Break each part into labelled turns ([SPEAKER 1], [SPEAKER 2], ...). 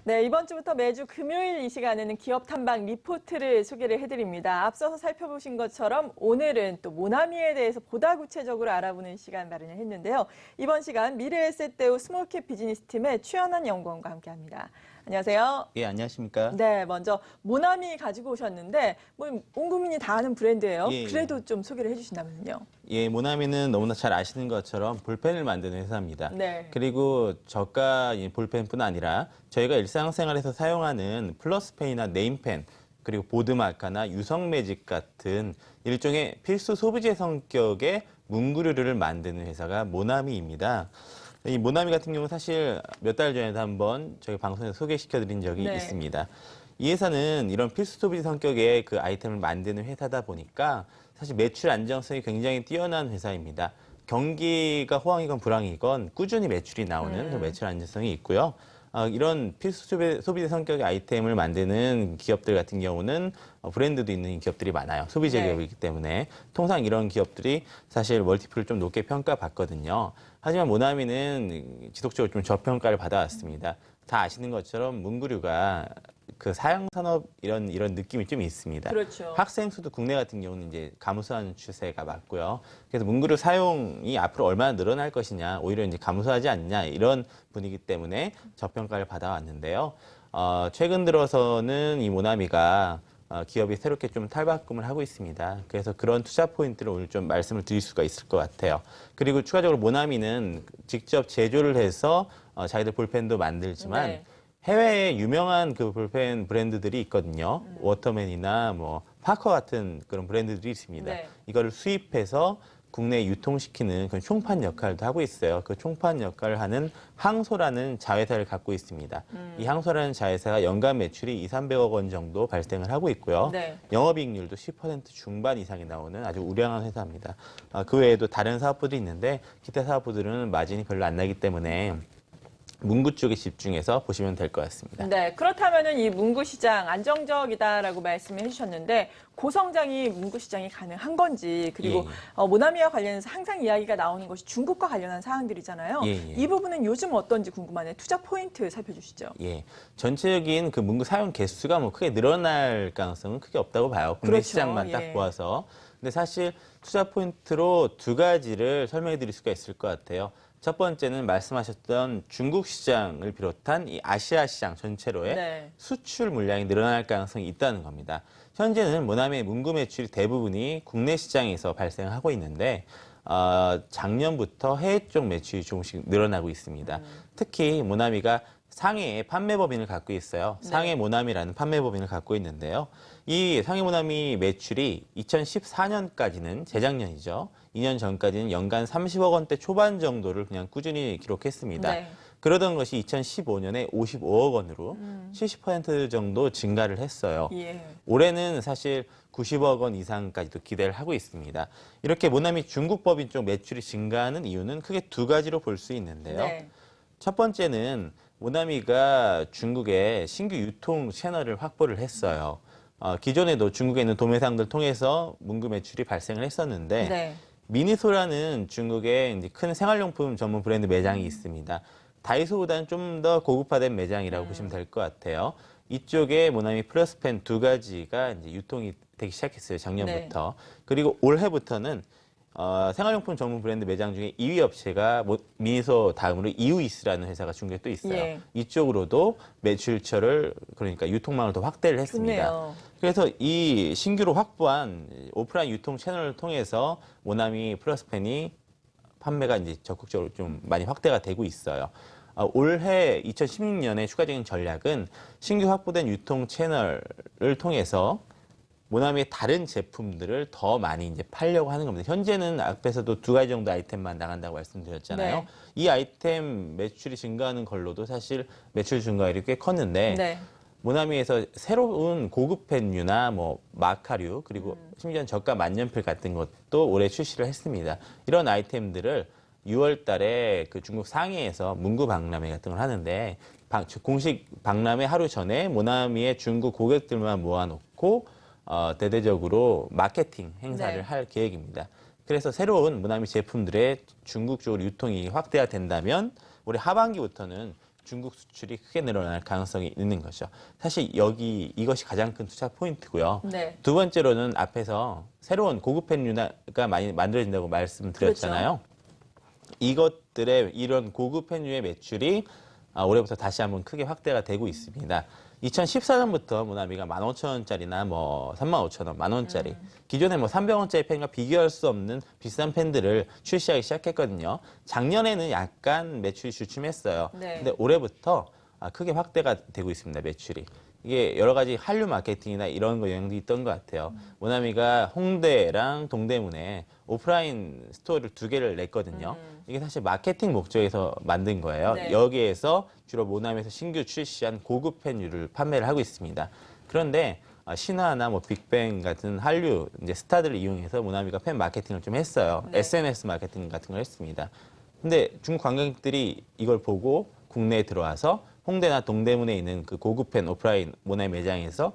[SPEAKER 1] 네, 이번 주부터 매주 금요일 이 시간에는 기업 탐방 리포트를 소개를 해드립니다. 앞서서 살펴보신 것처럼 오늘은 또 모나미에 대해서 보다 구체적으로 알아보는 시간 마련을 했는데요. 이번 시간 미래에셋대우 스몰캡 비즈니스팀의 최연한 연구원과 함께합니다. 안녕하세요.
[SPEAKER 2] 예, 안녕하십니까?
[SPEAKER 1] 네, 먼저 모나미 가지고 오셨는데 온 국민이 다 아는 브랜드예요.
[SPEAKER 2] 예,
[SPEAKER 1] 그래도 좀 소개를 해주신다면요.
[SPEAKER 2] 예, 모나미는 너무나 잘 아시는 것처럼 볼펜을 만드는 회사입니다.
[SPEAKER 1] 네.
[SPEAKER 2] 그리고 저가 볼펜뿐 아니라 저희가 일상생활에서 사용하는 플러스펜이나 네임펜, 그리고 보드마카나 유성매직 같은 일종의 필수 소비재 성격의 문구류를 만드는 회사가 모나미입니다. 이 모나미 같은 경우는 사실 몇 달 전에도 한번 저희 방송에서 소개시켜드린 적이
[SPEAKER 1] 네.
[SPEAKER 2] 있습니다. 이 회사는 이런 필수 소비재 성격의 그 아이템을 만드는 회사다 보니까 사실 매출 안정성이 굉장히 뛰어난 회사입니다. 경기가 호황이건 불황이건 꾸준히 매출이 나오는 그 매출 안정성이 있고요. 이런 필수 소비재 성격의 아이템을 만드는 기업들 같은 경우는 브랜드도 있는 기업들이 많아요. 소비재
[SPEAKER 1] 네.
[SPEAKER 2] 기업이기 때문에 통상 이런 기업들이 사실 멀티플을 좀 높게 평가받거든요. 하지만 모나미는 지속적으로 좀 저평가를 받아왔습니다. 다 아시는 것처럼 문구류가 그 사양 산업 이런 느낌이 좀 있습니다.
[SPEAKER 1] 그렇죠.
[SPEAKER 2] 학생 수도 국내 같은 경우는 이제 감소하는 추세가 맞고요. 그래서 문구류 사용이 앞으로 얼마나 늘어날 것이냐, 오히려 이제 감소하지 않냐 이런 분위기 때문에 저평가를 받아왔는데요. 최근 들어서는 이 모나미가 기업이 새롭게 좀 탈바꿈을 하고 있습니다. 그래서 그런 투자 포인트를 오늘 좀 말씀을 드릴 수가 있을 것 같아요. 그리고 추가적으로 모나미는 직접 제조를 해서 자기들 볼펜도 만들지만
[SPEAKER 1] 네.
[SPEAKER 2] 해외에 유명한 그 볼펜 브랜드들이 있거든요. 워터맨이나 뭐 파커 같은 그런 브랜드들이 있습니다.
[SPEAKER 1] 네.
[SPEAKER 2] 이거를 수입해서 국내에 유통시키는 그런 총판 역할도 하고 있어요. 그 총판 역할을 하는 항소라는 자회사를 갖고 있습니다. 이 항소라는 자회사가 연간 매출이 200~300억 원 정도 발생을 하고 있고요.
[SPEAKER 1] 네.
[SPEAKER 2] 영업이익률도 10% 중반 이상이 나오는 아주 우량한 회사입니다. 그 외에도 다른 사업부도 있는데 기타 사업부들은 마진이 별로 안 나기 때문에 문구 쪽에 집중해서 보시면 될 것 같습니다.
[SPEAKER 1] 네, 그렇다면은 이 문구 시장 안정적이다라고 말씀을 해주셨는데 고성장이 문구 시장이 가능한 건지 그리고 모나미와 관련해서 항상 이야기가 나오는 것이 중국과 관련한 사항들이잖아요. 이 부분은 요즘 어떤지 궁금하네요. 투자 포인트 살펴주시죠.
[SPEAKER 2] 예, 전체적인 그 문구 사용 개수가 뭐 크게 늘어날 가능성은 크게 없다고 봐요. 국내
[SPEAKER 1] 그렇죠.
[SPEAKER 2] 시장만 딱 보아서. 근데 사실 투자 포인트로 두 가지를 설명해 드릴 수가 있을 것 같아요. 첫 번째는 말씀하셨던 중국 시장을 비롯한 이 아시아 시장 전체로의 수출 물량이 늘어날 가능성이 있다는 겁니다. 현재는 모나미의 문구 매출이 대부분이 국내 시장에서 발생하고 있는데 작년부터 해외 쪽 매출이 조금씩 늘어나고 있습니다. 특히 모나미가 상해의 판매법인을 갖고 있어요. 상해 모나미라는 판매법인을 갖고 있는데요. 이 상해 모나미 매출이 2014년까지는 재작년이죠. 2년 전까지는 연간 30억 원대 초반 정도를 그냥 꾸준히 기록했습니다.
[SPEAKER 1] 네.
[SPEAKER 2] 그러던 것이 2015년에 55억 원으로 70% 정도 증가를 했어요.
[SPEAKER 1] 예.
[SPEAKER 2] 올해는 사실 90억 원 이상까지도 기대를 하고 있습니다. 이렇게 모나미 중국 법인 쪽 매출이 증가하는 이유는 크게 두 가지로 볼 수 있는데요.
[SPEAKER 1] 네.
[SPEAKER 2] 첫 번째는 모나미가 중국에 신규 유통 채널을 확보를 했어요. 기존에도 중국에 있는 도매상들 통해서 문구 매출이 발생을 했었는데 미니소라는 중국의 이제 큰 생활용품 전문 브랜드 매장이 있습니다. 다이소보다는 좀 더 고급화된 매장이라고 보시면 될 것 같아요. 이쪽에 모나미 플러스펜 두 가지가 이제 유통이 되기 시작했어요. 작년부터. 그리고 올해부터는 생활용품 전문 브랜드 매장 중에 2위 업체가 미니소 다음으로 이우이스라는 회사가 중국에 또 있어요. 이쪽으로도 매출처를 그러니까 유통망을 더 확대를 했습니다.
[SPEAKER 1] 좋네요.
[SPEAKER 2] 그래서 이 신규로 확보한 오프라인 유통 채널을 통해서 모나미 플러스펜이 판매가 이제 적극적으로 좀 많이 확대가 되고 있어요. 올해 2016년의 추가적인 전략은 신규 확보된 유통 채널을 통해서 모나미의 다른 제품들을 더 많이 이제 팔려고 하는 겁니다. 현재는 앞에서도 두 가지 정도 아이템만 나간다고 말씀드렸잖아요. 이 아이템 매출이 증가하는 걸로도 사실 매출 증가율이 꽤 컸는데 모나미에서 새로운 고급 펜류나 뭐 마카류 그리고 심지어는 저가 만년필 같은 것도 올해 출시를 했습니다. 이런 아이템들을 6월 달에 그 중국 상해에서 문구 박람회 같은 걸 하는데 공식 박람회 하루 전에 모나미의 중국 고객들만 모아놓고 대대적으로 마케팅 행사를 할 계획입니다. 그래서 새로운 모나미 제품들의 중국 쪽으로 유통이 확대가 된다면 올해 하반기부터는 중국 수출이 크게 늘어날 가능성이 있는 거죠. 사실 이것이 가장 큰 투자 포인트고요.
[SPEAKER 1] 네.
[SPEAKER 2] 두 번째로는 앞에서 새로운 고급 펜류가 많이 만들어진다고 말씀드렸잖아요. 이것들의 이런 고급 펜류의 매출이 올해부터 다시 한번 크게 확대가 되고 있습니다. 2014년부터 모나미가 15,000원짜리나 뭐 35,000원, 만원짜리 기존에 뭐 300원짜리 펜과 비교할 수 없는 비싼 펜들을 출시하기 시작했거든요. 작년에는 약간 매출이 주춤했어요.
[SPEAKER 1] 네.
[SPEAKER 2] 근데 올해부터 크게 확대가 되고 있습니다. 매출이. 이게 여러 가지 한류 마케팅이나 이런 거 영향도 있던 것 같아요. 모나미가 홍대랑 동대문에 오프라인 스토어를 2개를 냈거든요. 이게 사실 마케팅 목적에서 만든 거예요.
[SPEAKER 1] 네.
[SPEAKER 2] 여기에서 주로 모나미에서 신규 출시한 고급 펜류를 판매를 하고 있습니다. 그런데 신화나 뭐 빅뱅 같은 한류 이제 스타들을 이용해서 모나미가 펜 마케팅을 좀 했어요.
[SPEAKER 1] 네.
[SPEAKER 2] SNS 마케팅 같은 걸 했습니다. 근데 중국 관광객들이 이걸 보고 국내에 들어와서 홍대나 동대문에 있는 그 고급 펜 오프라인 모나미 매장에서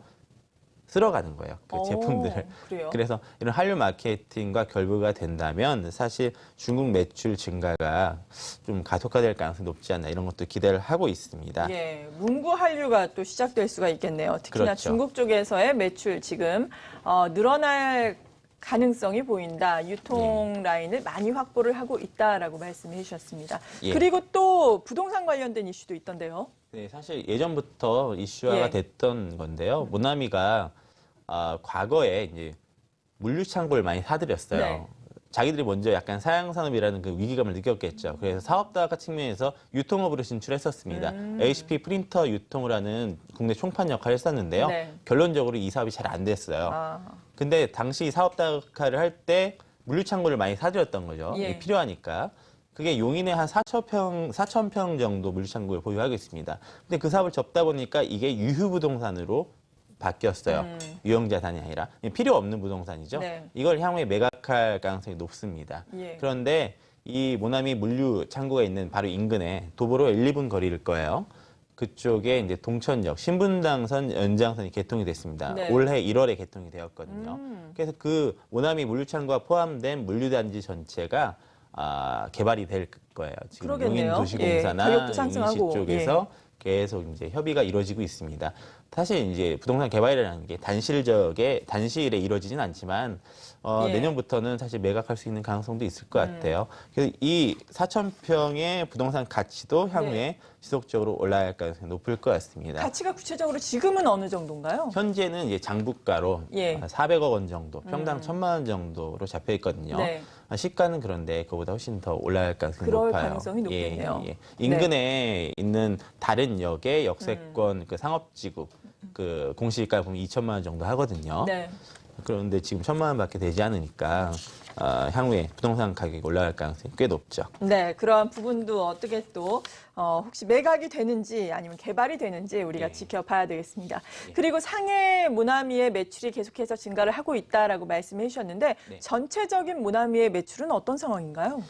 [SPEAKER 2] 쓸어가는 거예요. 그 제품들을.
[SPEAKER 1] 그래요?
[SPEAKER 2] 그래서 이런 한류 마케팅과 결부가 된다면 사실 중국 매출 증가가 좀 가속화될 가능성이 높지 않나 이런 것도 기대를 하고 있습니다.
[SPEAKER 1] 예, 문구 한류가 또 시작될 수가 있겠네요. 특히나
[SPEAKER 2] 그렇죠.
[SPEAKER 1] 중국 쪽에서의 매출 지금 늘어날 가능성이 보인다. 유통 라인을 많이 확보를 하고 있다라고 말씀해 주셨습니다.
[SPEAKER 2] 예.
[SPEAKER 1] 그리고 또 부동산 관련된 이슈도 있던데요.
[SPEAKER 2] 네, 사실 예전부터 이슈화가
[SPEAKER 1] 예.
[SPEAKER 2] 됐던 건데요. 모나미가 과거에 이제 물류 창고를 많이 사들였어요.
[SPEAKER 1] 네.
[SPEAKER 2] 자기들이 먼저 약간 사양산업이라는 그 위기감을 느꼈겠죠. 그래서 사업다가 측면에서 유통업으로 진출했었습니다. HP 프린터 유통을 하는 국내 총판 역할을 했었는데요.
[SPEAKER 1] 네.
[SPEAKER 2] 결론적으로 이 사업이 잘 안 됐어요. 근데 당시 사업다를 할 때 물류 창고를 많이 사들였던 거죠.
[SPEAKER 1] 예.
[SPEAKER 2] 이게 필요하니까. 그게 용인에 한 4,000평 정도 물류창고를 보유하고 있습니다. 근데 그 사업을 접다 보니까 이게 유휴부동산으로 바뀌었어요. 유형자산이 아니라. 필요 없는 부동산이죠.
[SPEAKER 1] 네.
[SPEAKER 2] 이걸 향후에 매각할 가능성이 높습니다.
[SPEAKER 1] 예.
[SPEAKER 2] 그런데 이 모나미 물류창고가 있는 바로 인근에 도보로 1, 2분 거리일 거예요. 그쪽에 이제 동천역, 신분당선 연장선이 개통이 됐습니다.
[SPEAKER 1] 네.
[SPEAKER 2] 올해 1월에 개통이 되었거든요. 그래서 그 모나미 물류창고가 포함된 물류단지 전체가 개발이 될 거예요. 지금
[SPEAKER 1] 그러겠네요.
[SPEAKER 2] 용인도시공사나
[SPEAKER 1] 예, 가격도
[SPEAKER 2] 용인시
[SPEAKER 1] 상승하고.
[SPEAKER 2] 쪽에서 계속 이제 협의가 이루어지고 있습니다. 사실 이제 부동산 개발이라는 게 단시일에 이루어지진 않지만
[SPEAKER 1] 예.
[SPEAKER 2] 내년부터는 사실 매각할 수 있는 가능성도 있을 것 같아요. 그래서 이 4,000평의 부동산 가치도 향후에
[SPEAKER 1] 네.
[SPEAKER 2] 지속적으로 올라갈 가능성이 높을 것 같습니다.
[SPEAKER 1] 가치가 구체적으로 지금은 어느 정도인가요?
[SPEAKER 2] 현재는 이제 장부가로
[SPEAKER 1] 예.
[SPEAKER 2] 400억 원 정도, 평당 1,000만 원 정도로 잡혀 있거든요.
[SPEAKER 1] 네.
[SPEAKER 2] 시가는 그런데 그보다 훨씬 더 올라갈 가능성이
[SPEAKER 1] 그럴
[SPEAKER 2] 높아요.
[SPEAKER 1] 가능성이 높겠네요. 네.
[SPEAKER 2] 인근에 있는 다른 역의 역세권 그 상업지구 그 공시지가 보면 2천만 원 정도 하거든요.
[SPEAKER 1] 네.
[SPEAKER 2] 그런데 지금 1,000만 원밖에 되지 않으니까 향후에 부동산 가격이 올라갈 가능성이 꽤 높죠.
[SPEAKER 1] 네, 그러한 부분도 어떻게 또 혹시 매각이 되는지 아니면 개발이 되는지 우리가
[SPEAKER 2] 예.
[SPEAKER 1] 지켜봐야 되겠습니다. 그리고 상해 모나미의 매출이 계속해서 증가를 하고 있다라고 말씀해 주셨는데
[SPEAKER 2] 네.
[SPEAKER 1] 전체적인 모나미의 매출은 어떤 상황인가요?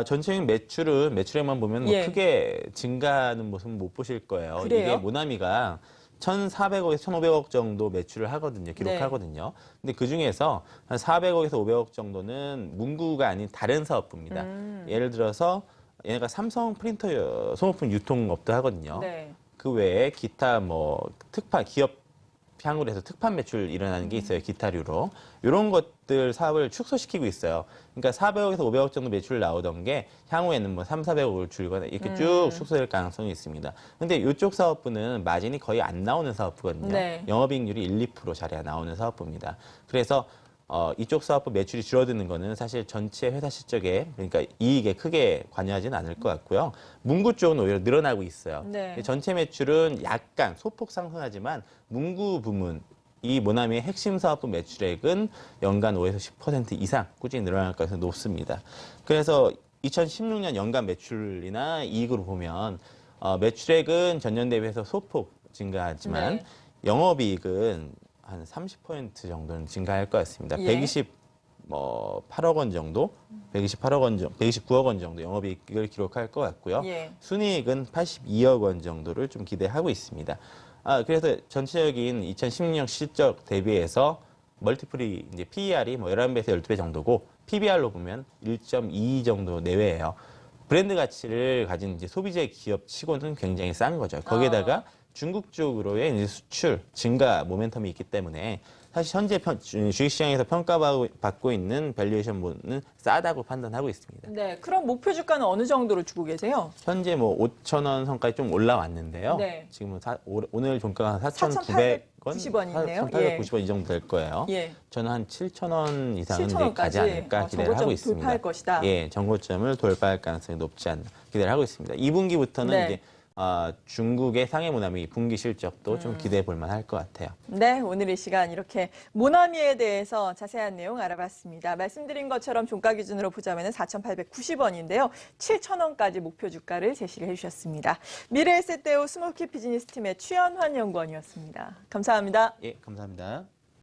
[SPEAKER 2] 전체적인 매출액만 보면 뭐
[SPEAKER 1] 예.
[SPEAKER 2] 크게 증가하는 모습은 못 보실 거예요.
[SPEAKER 1] 그래요?
[SPEAKER 2] 이게 모나미가 1,400억에서 1,500억 정도 매출을 하거든요. 기록하거든요. 근데 그 중에서 한 400억에서 500억 정도는 문구가 아닌 다른 사업부입니다. 예를 들어서 얘네가 삼성 프린터 소모품 유통업도 하거든요.
[SPEAKER 1] 네.
[SPEAKER 2] 그 외에 기타 뭐 기업 향후로 해서 특판 매출 일어나는 게 있어요. 기타류로. 이런 것들 사업을 축소시키고 있어요. 그러니까 400억에서 500억 정도 매출 나오던 게 향후에는 뭐 400억을 줄거나 이렇게 쭉 축소될 가능성이 있습니다. 근데 이쪽 사업부는 마진이 거의 안 나오는 사업부거든요.
[SPEAKER 1] 네.
[SPEAKER 2] 영업이익률이 1, 2% 자리가 나오는 사업부입니다. 그래서 이쪽 사업부 매출이 줄어드는 거는 사실 전체 회사 실적에 그러니까 이익에 크게 관여하지는 않을 것 같고요. 문구 쪽은 오히려 늘어나고 있어요.
[SPEAKER 1] 네.
[SPEAKER 2] 전체 매출은 약간 소폭 상승하지만 문구 부문 이 모나미의 핵심 사업부 매출액은 연간 5에서 10% 이상 꾸준히 늘어날 가능성이 높습니다. 그래서 2016년 연간 매출이나 이익으로 보면 매출액은 전년 대비해서 소폭 증가하지만
[SPEAKER 1] 네.
[SPEAKER 2] 영업이익은 한 30% 정도는 증가할 것 같습니다.
[SPEAKER 1] 예.
[SPEAKER 2] 128억 원 정도, 129억 원 정도 영업이익을 기록할 것 같고요.
[SPEAKER 1] 예.
[SPEAKER 2] 순이익은 82억 원 정도를 좀 기대하고 있습니다. 그래서 전체적인 2016년 실적 대비해서 멀티플이 이제 PER이 뭐 11배에서 12배 정도고 PBR로 보면 1.22 정도 내외예요. 브랜드 가치를 가진 이제 소비재 기업 치고는 굉장히 싼 거죠. 거기에다가 중국 쪽으로의 이제 수출 증가 모멘텀이 있기 때문에 사실 현재 주식시장에서 평가받고 있는 밸류에이션은 싸다고 판단하고 있습니다.
[SPEAKER 1] 네, 그럼 목표 주가는 어느 정도로 주고 계세요?
[SPEAKER 2] 현재 뭐 5,000원 선까지 좀 올라왔는데요.
[SPEAKER 1] 네.
[SPEAKER 2] 지금 오늘 종가가 4,900원,
[SPEAKER 1] 4,890원이네요.
[SPEAKER 2] 4,890원 이 정도 될 거예요.
[SPEAKER 1] 예.
[SPEAKER 2] 저는 한 7,000원 이상은 이제
[SPEAKER 1] 7,000원까지
[SPEAKER 2] 가지 않을까 기대를 하고
[SPEAKER 1] 정고점
[SPEAKER 2] 있습니다.
[SPEAKER 1] 돌파할 것이다.
[SPEAKER 2] 예, 정고점을 돌파할 가능성이 높지 않나 기대를 하고 있습니다. 2분기부터는
[SPEAKER 1] 네.
[SPEAKER 2] 이제 중국의 상해 모나미 분기 실적도 좀 기대해 볼 만할 것 같아요.
[SPEAKER 1] 네, 오늘 이 시간 이렇게 모나미에 대해서 자세한 내용 알아봤습니다. 말씀드린 것처럼 종가 기준으로 보자면 4,890원인데요. 7,000원까지 목표 주가를 제시를 해주셨습니다. 미래에셋대우 스몰캡 비즈니스 팀의 추현환 연구원이었습니다. 감사합니다.
[SPEAKER 2] 예, 감사합니다.